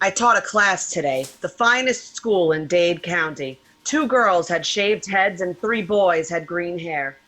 I taught a class today, the finest school in Dade County. 2 girls had shaved heads and 3 boys had green hair.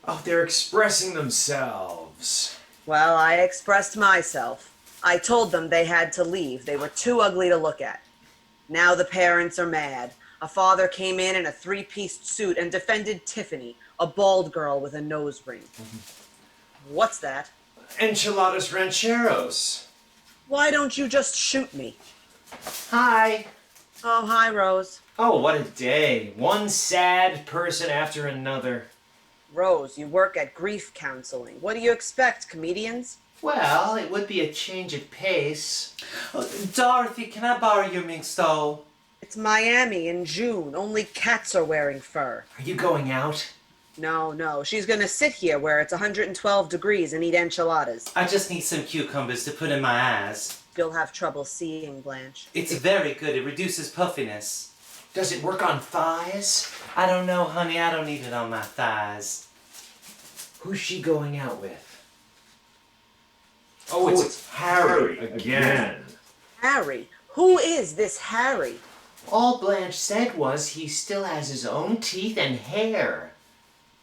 Oh, they're expressing themselves. Well, I expressed myself. I told them they had to leave. They were too ugly to look at. Now the parents are mad. A father came in a 3-piece suit and defended Tiffany, a bald girl with a nose ring. What's that? Enchiladas rancheros. Why don't you just shoot me? Hi. Oh, hi, Rose. Oh, what a day. One sad person after another. Rose, you work at grief counseling. What do you expect, comedians? Well, it would be a change of pace. Oh, Dorothy, can I borrow your mink stole? It's Miami in June. Only cats are wearing fur. Are you going out? No. She's gonna sit here where it's 112 degrees and eat enchiladas. I just need some cucumbers to put in my eyes. You'll have trouble seeing, Blanche. It's very good. It reduces puffiness. Does it work on thighs? I don't know, honey. I don't need it on my thighs. Who's she going out with? Oh, it's Harry again. Harry? Who is this Harry? All Blanche said was he still has his own teeth and hair.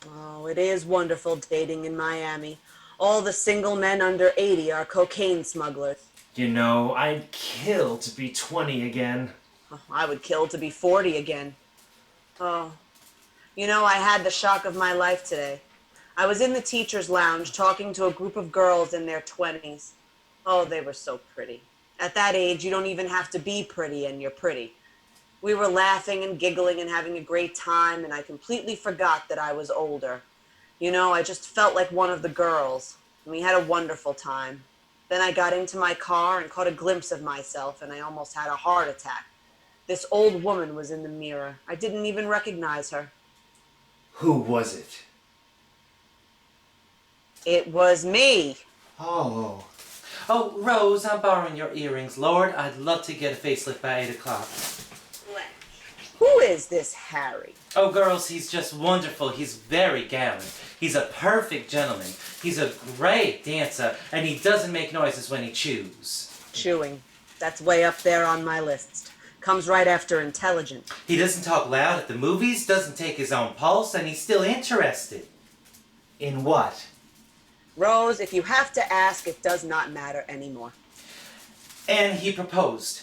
Oh, it is wonderful dating in Miami. All the single men under 80 are cocaine smugglers. You know, I'd kill to be 20 again. Oh, I would kill to be 40 again. Oh, you know, I had the shock of my life today. I was in the teacher's lounge talking to a group of girls in their 20s. Oh, they were so pretty. At that age, you don't even have to be pretty, and you're pretty. We were laughing and giggling and having a great time, and I completely forgot that I was older. You know, I just felt like one of the girls, and we had a wonderful time. Then I got into my car and caught a glimpse of myself, and I almost had a heart attack. This old woman was in the mirror. I didn't even recognize her. Who was it? It was me. Oh. Oh, Rose, I'm borrowing your earrings. Lord, I'd love to get a facelift by 8 o'clock. Who is this Harry? Oh, girls, he's just wonderful. He's very gallant. He's a perfect gentleman. He's a great dancer, and he doesn't make noises when he chews. Chewing. That's way up there on my list. Comes right after intelligent. He doesn't talk loud at the movies, doesn't take his own pulse, and he's still interested. In what? Rose, if you have to ask, it does not matter anymore. And he proposed.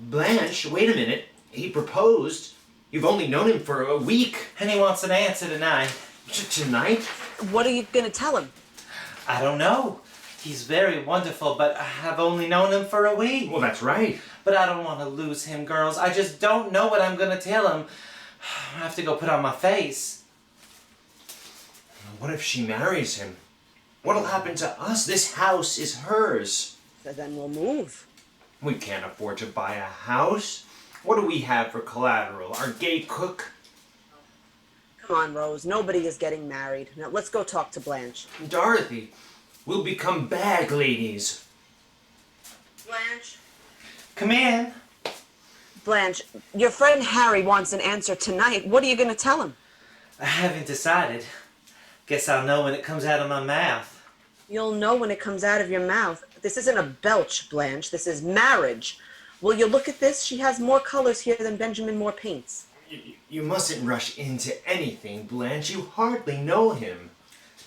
Blanche, wait a minute. He proposed. You've only known him for a week. And he wants an answer tonight. Tonight? What are you going to tell him? I don't know. He's very wonderful, but I've only known him for a week. Well, that's right. But I don't want to lose him, girls. I just don't know what I'm going to tell him. I have to go put on my face. What if she marries him? What'll happen to us? This house is hers. So then we'll move. We can't afford to buy a house. What do we have for collateral? Our gay cook? Come on, Rose. Nobody is getting married. Now let's go talk to Blanche. Dorothy, we'll become bag ladies. Blanche? Come in. Blanche, your friend Harry wants an answer tonight. What are you going to tell him? I haven't decided. Guess I'll know when it comes out of my mouth. You'll know when it comes out of your mouth. This isn't a belch, Blanche. This is marriage. Will you look at this? She has more colors here than Benjamin Moore paints. You mustn't rush into anything, Blanche. You hardly know him.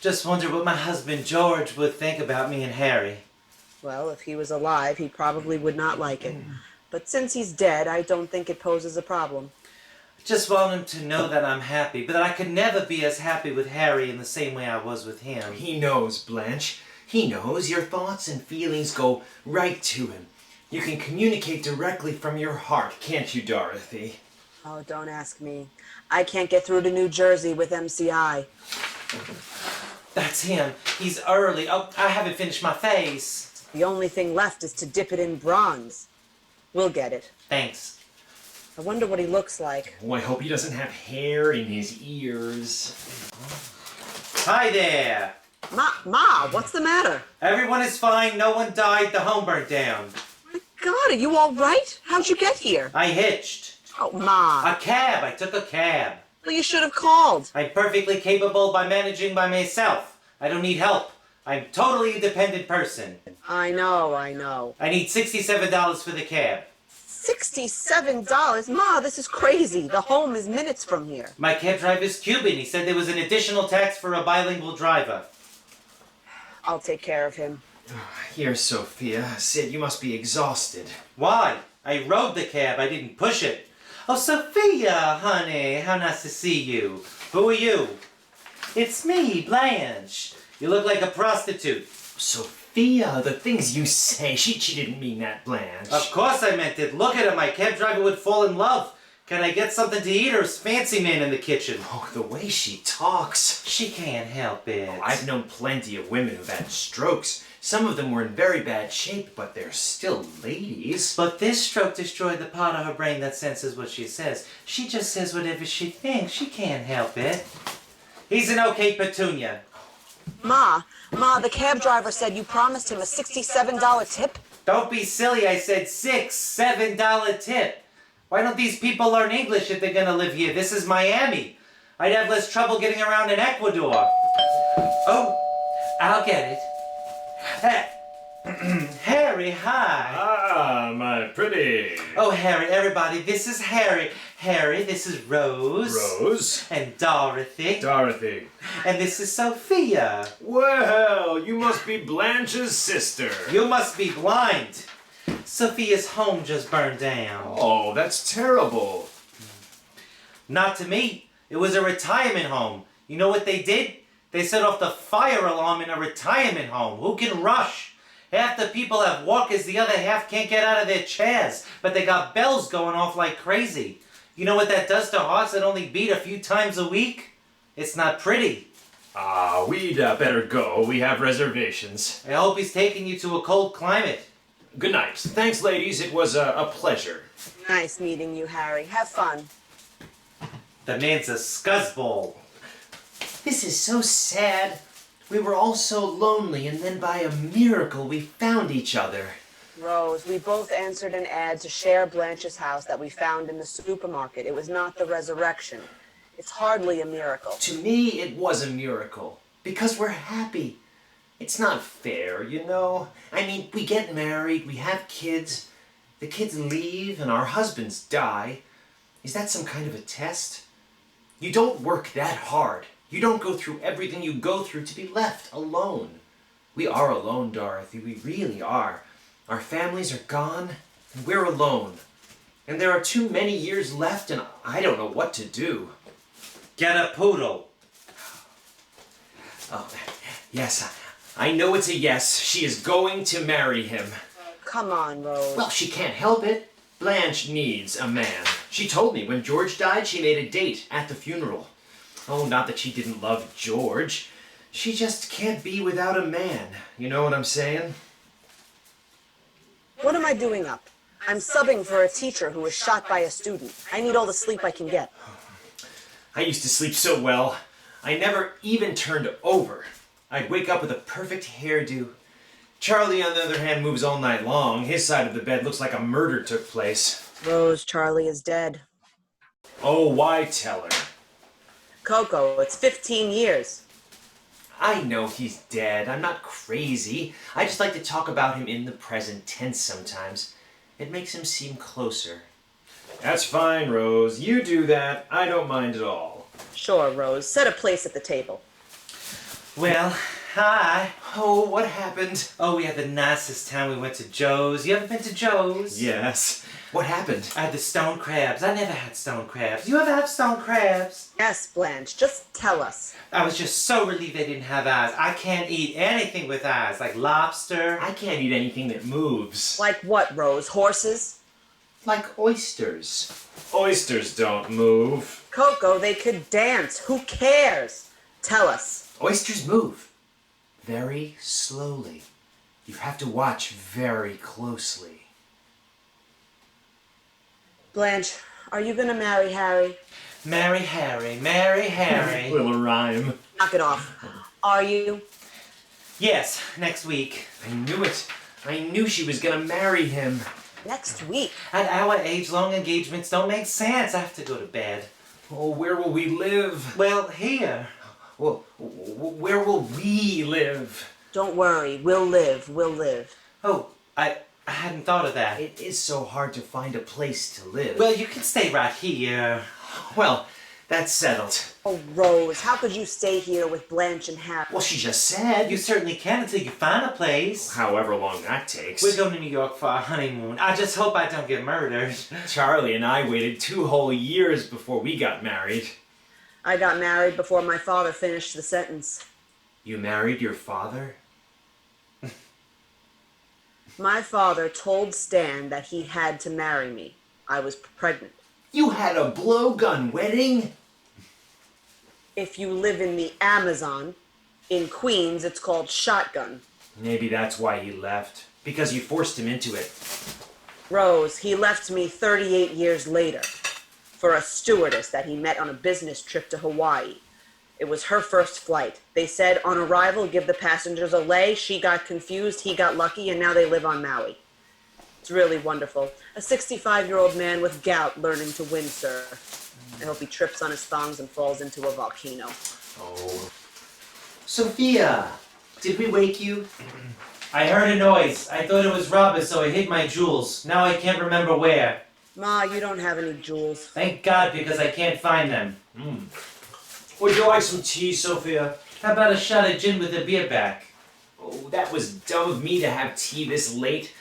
Just wonder what my husband George would think about me and Harry. Well, if he was alive, he probably would not like it. But since he's dead, I don't think it poses a problem. Just want him to know that I'm happy, but I could never be as happy with Harry in the same way I was with him. He knows, Blanche. He knows your thoughts and feelings go right to him. You can communicate directly from your heart, can't you, Dorothy? Oh, don't ask me. I can't get through to New Jersey with MCI. That's him. He's early. Oh, I haven't finished my face. The only thing left is to dip it in bronze. We'll get it. Thanks. I wonder what he looks like. Oh, I hope he doesn't have hair in his ears. Hi there. Ma, what's the matter? Everyone is fine. No one died. The home burnt down. My God, are you all right? How'd you get here? I hitched. Oh, Ma. A cab. I took a cab. Well, you should have called. I'm perfectly capable by managing by myself. I don't need help. I'm totally independent person. I know. I need $67 for the cab. $67? Ma, this is crazy. The home is minutes from here. My cab driver's Cuban. He said there was an additional tax for a bilingual driver. I'll take care of him. Here, Sophia. Sid, you must be exhausted. Why? I rode the cab. I didn't push it. Oh, Sophia, honey. How nice to see you. Who are you? It's me, Blanche. You look like a prostitute. Sophia, the things you say. She didn't mean that, Blanche. Of course I meant it. Look at her. My cab driver would fall in love. Can I get something to eat or is Fancy Man in the kitchen? Oh, the way she talks. She can't help it. Oh, I've known plenty of women who've had strokes. Some of them were in very bad shape, but they're still ladies. But this stroke destroyed the part of her brain that senses what she says. She just says whatever she thinks. She can't help it. He's an okay Petunia. Ma, the cab driver said you promised him a $67 tip? Don't be silly. I said $7 tip. Why don't these people learn English if they're gonna live here? This is Miami. I'd have less trouble getting around in Ecuador. Oh, I'll get it. Harry, hi. Ah, my pretty. Oh, Harry, everybody, this is Harry. Harry, this is Rose. Rose. And Dorothy. Dorothy. And this is Sophia. Well, you must be Blanche's sister. You must be blind. Sophia's home just burned down. Oh, that's terrible. Not to me. It was a retirement home. You know what they did? They set off the fire alarm in a retirement home. Who can rush? Half the people have walkers, the other half can't get out of their chairs. But they got bells going off like crazy. You know what that does to hearts that only beat a few times a week? It's not pretty. Ah, we'd better go. We have reservations. I hope he's taking you to a cold climate. Good night. Thanks, ladies. It was a pleasure. Nice meeting you, Harry. Have fun. The man's a scuzzball. This is so sad. We were all so lonely, and then by a miracle we found each other. Rose, we both answered an ad to share Blanche's house that we found in the supermarket. It was not the resurrection. It's hardly a miracle. To me, it was a miracle. Because we're happy. It's not fair, you know? I mean, we get married, we have kids. The kids leave, and our husbands die. Is that some kind of a test? You don't work that hard. You don't go through everything you go through to be left alone. We are alone, Dorothy. We really are. Our families are gone, and we're alone. And there are too many years left, and I don't know what to do. Get a poodle. Oh, yes, I know it's a yes. She is going to marry him. Come on, Rose. Well, she can't help it. Blanche needs a man. She told me when George died, she made a date at the funeral. Oh, not that she didn't love George. She just can't be without a man. You know what I'm saying? What am I doing up? I'm subbing for a teacher who was shot by a student. I need all the sleep I can get. I used to sleep so well. I never even turned over. I'd wake up with a perfect hairdo. Charlie, on the other hand, moves all night long. His side of the bed looks like a murder took place. Rose, Charlie is dead. Oh, why tell her? Coco, it's 15 years. I know he's dead. I'm not crazy. I just like to talk about him in the present tense sometimes. It makes him seem closer. That's fine, Rose. You do that. I don't mind at all. Sure, Rose. Set a place at the table. Well, hi. Oh, what happened? Oh, we had the nicest time. We went to Joe's. You ever been to Joe's? Yes. What happened? I had the stone crabs. I never had stone crabs. You ever have stone crabs? Yes, Blanche, just tell us. I was just so relieved they didn't have eyes. I can't eat anything with eyes, like lobster. I can't eat anything that moves. Like what, Rose? Horses? Like oysters. Oysters don't move. Coco, they could dance. Who cares? Tell us. Oysters move. Very slowly. You have to watch very closely. Blanche, are you gonna marry Harry? Marry Harry, marry Harry. Little rhyme. Knock it off. Are you? Yes, next week. I knew it. I knew she was gonna marry him. Next week. At our age, long engagements don't make sense. I have to go to bed. Oh, where will we live? Well, here. Well, where will we live? Don't worry, we'll live, we'll live. Oh, I hadn't thought of that. It is so hard to find a place to live. Well, you can stay right here. Well, that's settled. Oh, Rose, how could you stay here with Blanche and Harry? Well, she just said. You certainly can until you find a place. However long that takes. We're going to New York for our honeymoon. I just hope I don't get murdered. Charlie and I waited 2 whole years before we got married. I got married before my father finished the sentence. You married your father? My father told Stan that he had to marry me. I was pregnant. You had a blowgun wedding? If you live in the Amazon, in Queens, it's called shotgun. Maybe that's why he left. Because you forced him into it. Rose, he left me 38 years later for a stewardess that he met on a business trip to Hawaii. It was her first flight. They said on arrival, give the passengers a lay. She got confused, he got lucky, and now they live on Maui. It's really wonderful. A 65-year-old man with gout learning to windsurf. I hope he trips on his thongs and falls into a volcano. Oh. Sophia, did we wake you? I heard a noise. I thought it was robbers, so I hid my jewels. Now I can't remember where. Ma, you don't have any jewels. Thank God, because I can't find them. Would you like some tea, Sophia? How about a shot of gin with a beer back? Oh, that was dumb of me to have tea this late.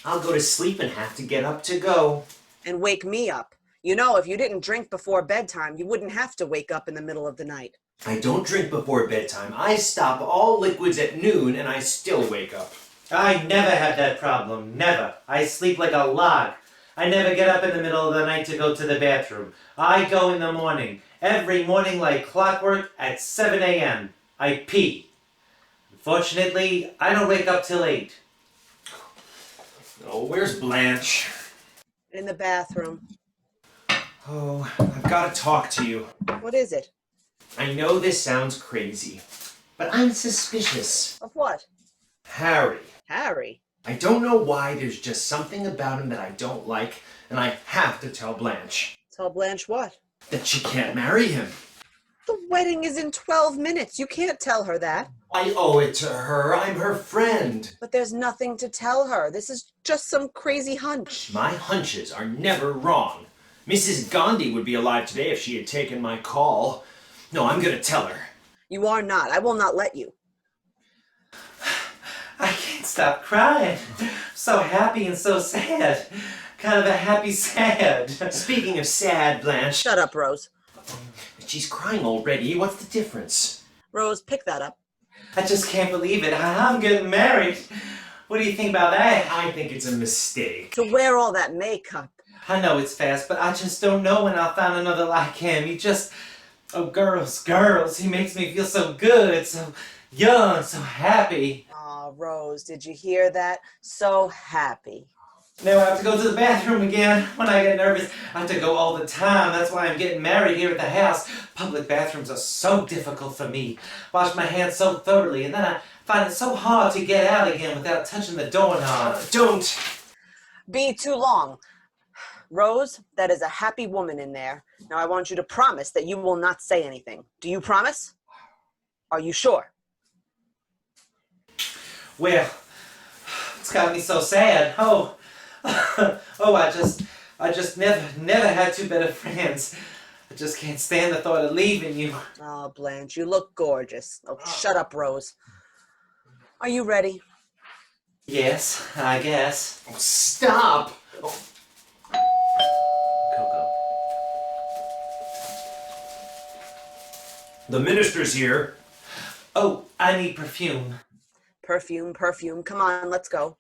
I'll go to sleep and have to get up to go. And wake me up. You know, if you didn't drink before bedtime, you wouldn't have to wake up in the middle of the night. I don't drink before bedtime. I stop all liquids at noon and I still wake up. I never had that problem. Never. I sleep like a log. I never get up in the middle of the night to go to the bathroom. I go in the morning. Every morning like clockwork at 7 a.m. I pee. Unfortunately, I don't wake up till 8. Oh, where's Blanche? In the bathroom. Oh, I've got to talk to you. What is it? I know this sounds crazy, but I'm suspicious. Of what? Harry. Harry. I don't know why, there's just something about him that I don't like, and I have to tell Blanche. Tell Blanche what? That she can't marry him. The wedding is in 12 minutes. You can't tell her that. I owe it to her. I'm her friend. But there's nothing to tell her. This is just some crazy hunch. My hunches are never wrong. Mrs. Gandhi would be alive today if she had taken my call. No, I'm gonna tell her. You are not. I will not let you. I can't stop crying. So happy and so sad. Kind of a happy sad. Speaking of sad, Blanche. Shut up, Rose. She's crying already. What's the difference? Rose, pick that up. I just can't believe it. I'm getting married. What do you think about that? I think it's a mistake. To wear all that makeup. I know it's fast, but I just don't know when I'll find another like him. He just... Oh, girls. He makes me feel so good, so young, so happy. Aw, Rose, did you hear that? So happy. Now I have to go to the bathroom again when I get nervous. I have to go all the time. That's why I'm getting married here at the house. Public bathrooms are so difficult for me. Wash my hands so thoroughly, and then I find it so hard to get out again without touching the doorknob. Don't! Be too long. Rose, that is a happy woman in there. Now I want you to promise that you will not say anything. Do you promise? Are you sure? Well, it's got me so sad. Oh, I just never had two better friends. I just can't stand the thought of leaving you. Oh, Blanche, you look gorgeous. Oh, shut up, Rose. Are you ready? Yes, I guess. Oh, stop! Oh. Coco. The minister's here. Oh, I need perfume. Perfume. Come on, let's go.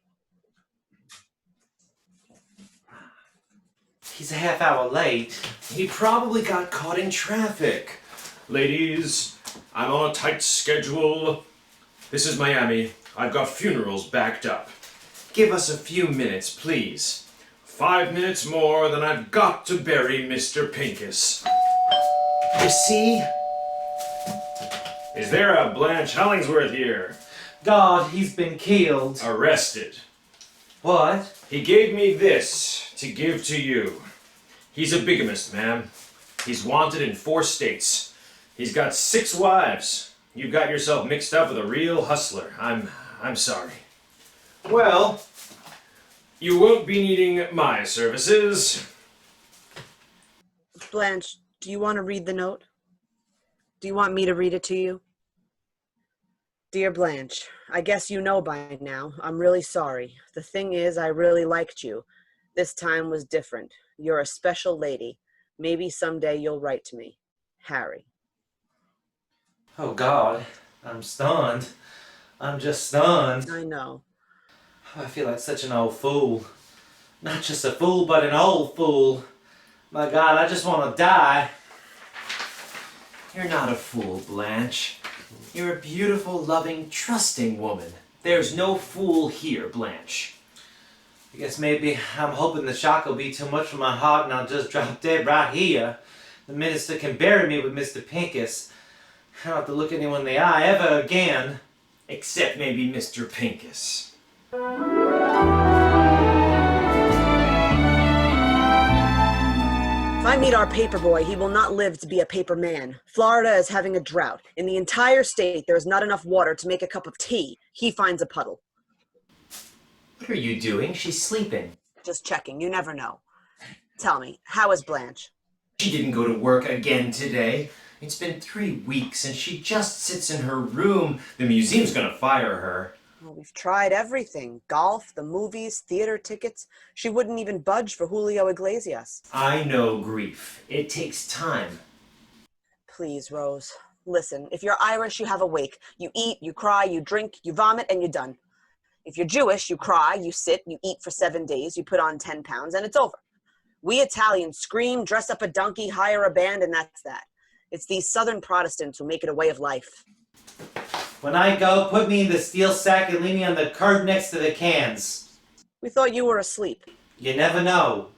He's a half hour late. He probably got caught in traffic. Ladies, I'm on a tight schedule. This is Miami. I've got funerals backed up. Give us a few minutes, please. 5 minutes more, then I've got to bury Mr. Pincus. You see? Is there a Blanche Hollingsworth here? God, he's been killed. Arrested. What? He gave me this to give to you. He's a bigamist, ma'am. He's wanted in 4 states. He's got 6 wives. You've got yourself mixed up with a real hustler. I'm I'm sorry. Well, You won't be needing my services. Blanche, do you want to read the note? Do you want me to read it to you? Dear Blanche, I guess you know by now. I'm really sorry. The thing is, I really liked you. This time was different. You're a special lady. Maybe someday you'll write to me. Harry. Oh God, I'm stunned. I'm just stunned. I know. I feel like such an old fool. Not just a fool, but an old fool. My God, I just want to die. you're not a fool, Blanche. You're a beautiful, loving, trusting woman. There's no fool here, Blanche. I guess maybe I'm hoping the shock will be too much for my heart and I'll just drop dead right here. The minister can bury me with Mr. Pincus. I don't have to look anyone in the eye ever again. Except maybe Mr. Pincus. If I meet our paper boy, he will not live to be a paper man. Florida is having a drought. In the entire state, there is not enough water to make a cup of tea. He finds a puddle. What are you doing? She's sleeping. Just checking. You never know. Tell me, how is Blanche? She didn't go to work again today. It's been 3 weeks and she just sits in her room. The museum's gonna fire her. Well, we've tried everything. Golf, the movies, theater tickets. She wouldn't even budge for Julio Iglesias. I know grief. It takes time. Please, Rose. Listen, if you're Irish, you have a wake. You eat, you cry, you drink, you vomit, and you're done. If you're Jewish, you cry, you sit, you eat for 7 days, you put on 10 pounds, and it's over. We Italians scream, dress up a donkey, hire a band, and that's that. It's these Southern Protestants who make it a way of life. When I go, put me in the steel sack and leave me on the curb next to the cans. We thought you were asleep. You never know.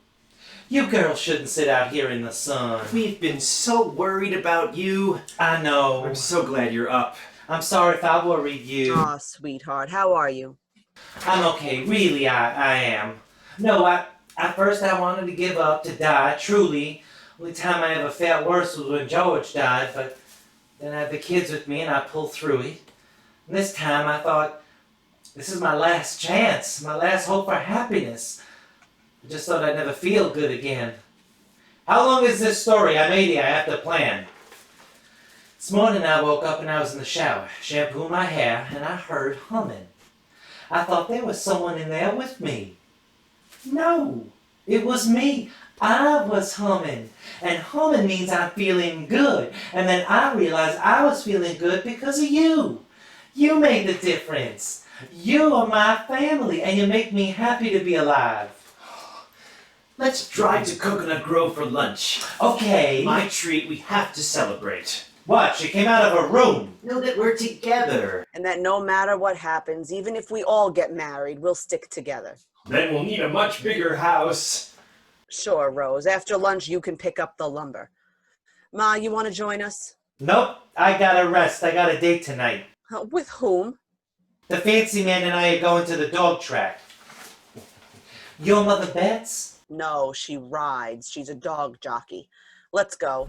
You girls shouldn't sit out here in the sun. We've been so worried about you. I know. I'm so glad you're up. I'm sorry if I worried you. Aw, sweetheart, how are you? I'm okay, really I am. No, at first I wanted to give up, to die, truly. Only time I ever felt worse was when George died, but then I had the kids with me and I pulled through it. And this time I thought, this is my last chance, my last hope for happiness. I just thought I'd never feel good again. How long is this story? I'm 80, I have to plan. This morning I woke up and I was in the shower, shampooing my hair, and I heard humming. I thought there was someone in there with me. No, it was me. I was humming. And humming means I'm feeling good. And then I realized I was feeling good because of you. You made the difference. You are my family and you make me happy to be alive. Let's drive to Coconut Grove for lunch. Okay. My treat, we have to celebrate. What? She came out of her room. Know that we're together. And that no matter what happens, even if we all get married, we'll stick together. Then we'll need a much bigger house. Sure, Rose. After lunch, you can pick up the lumber. Ma, you want to join us? Nope. I gotta rest. I got a date tonight. With whom? The fancy man and I are going to the dog track. Your mother bets? No, she rides. She's a dog jockey. Let's go.